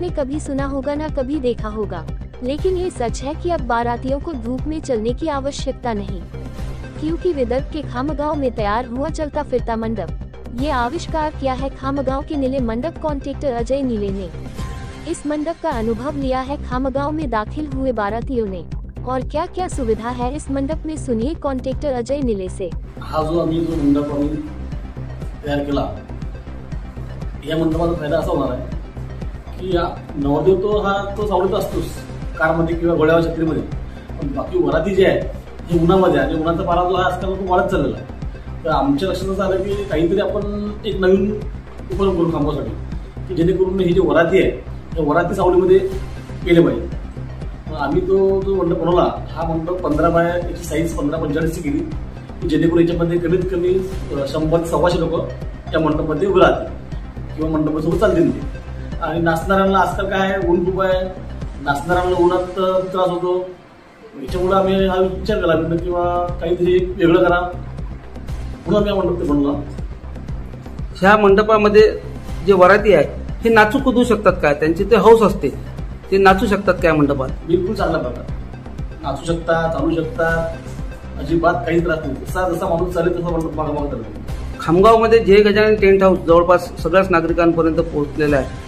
आपने कभी सुना होगा ना कभी देखा होगा, लेकिन ये सच है कि अब बारातियों को धूप में चलने की आवश्यकता नहीं, क्योंकि विदर्भ के खामगांव में तैयार हुआ चलता फिरता मंडप। ये आविष्कार किया है खामगांव के नीले मंडप कॉन्ट्रैक्टर अजय नीले ने। इस मंडप का अनुभव लिया है खामगांव में दाखिल हुए बारातियों ने, और क्या क्या सुविधा है इस मंडप में, सुनिए कॉन्ट्रैक्टर अजय नीले से। हा जो मंडप आम्ही तयार केला, या मंडपाचा फायदा असा होणार आहे की नवरदेव तो सावलीत असतोच, कारमध्ये किंवा घोड्यावर छत्रीमध्ये, पण बाकी वराती जे आहे हे उन्हामध्ये आहे आणि उन्हाचा पारा जो आहे आजकाल तो वाढत चाललेला आहे. तर आमच्या लक्षात असं आलं की काहीतरी आपण एक नवीन उपक्रम करू खांबासाठी, की जेणेकरून ही जी वराती आहे त्या वराती सावलीमध्ये गेले पाहिजे. आम्ही तो जो मंडप बनवला, हा मंडप 15 बाय याची साईज 15-45 केली, की जेणेकरून याच्यामध्ये कमीत कमी 100-125 लोक त्या मंडपामध्ये उभे राहतील किंवा मंडपासोबत चालतील. आणि नाचणाऱ्यांना आजकाल काय आहे, ऊन खूप आहे, नाचणाऱ्यांना उन्हात त्रास होतो. याच्यामुळे आम्ही हा विचार केला किंवा काहीतरी वेगळं करा, म्हणून आम्ही हा मंडप बनवला. ह्या मंडपामध्ये जे वराती आहे हे नाचू कुदू शकतात काय, त्यांची ते हौस असते, ते नाचू शकतात काय मंडपात? बिलकुल चांगला प्रकार, नाचू शकतात, चालू शकतात, अजिबात काही त्रास नाही. जसा माणूस चालेल तसा मंडप मागं चालेल. खामगावमध्ये जय गजानन टेंट हाऊस जवळपास सगळ्याच नागरिकांपर्यंत पोहोचलेला आहे.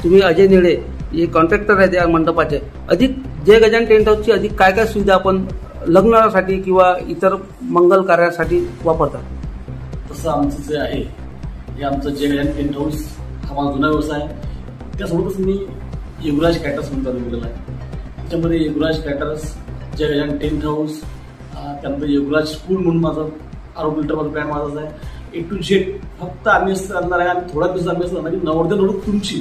तुम्ही अजय निळे हे कॉन्ट्रॅक्टर आहेत या मंडपाचे. अधिक जय गजानन टेंट हाऊसची अधिक काय काय सुविधा आपण लग्नासाठी किंवा इतर मंगल कार्यासाठी वापरतात? तसं आमचं जे आहे हे आमचं जय गजानन टेंट हाऊस हा माझा जुना व्यवसाय आहे. त्यासोबतच मी युवराज कॅटर्स म्हणून चालू केलेला आहे. त्याच्यामध्ये युवराज कॅटर्स, जय गजानन टेंट हाऊस, त्यानंतर युवराज स्कूल म्हणून माझं आरोप लिटरमध्ये ब्रँड माझाच आहे. A to Z फक्त आम्ही असं करणार आहे. आणि थोड्या दिवसात आम्ही असं करणार की नवरदेव नवरी तुमची,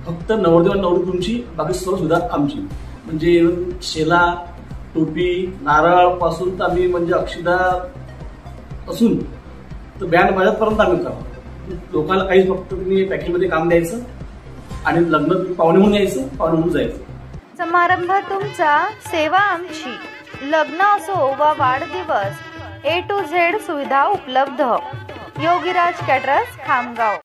फक्त नवरदेव आणि नवरी तुमची, बाकी सर्व सुविधा आमची. म्हणजे शेला, टोपी, नारळ पासून तर आम्ही म्हणजे अक्षिदा असून तर बँड माझ्यापर्यंत आम्ही करतो. लोकांना काहीच फक्त तुम्ही पॅकेजमध्ये काम द्यायचं आणि लग्न पाहुणे म्हणून यायचं, पाहुणे म्हणून जायचं. समारंभ तुमचा, सेवा आमची. लग्न असो वा वाढदिवस, A to Z सुविधा उपलब्ध. योगीराज कॅटरर्स, खामगाव.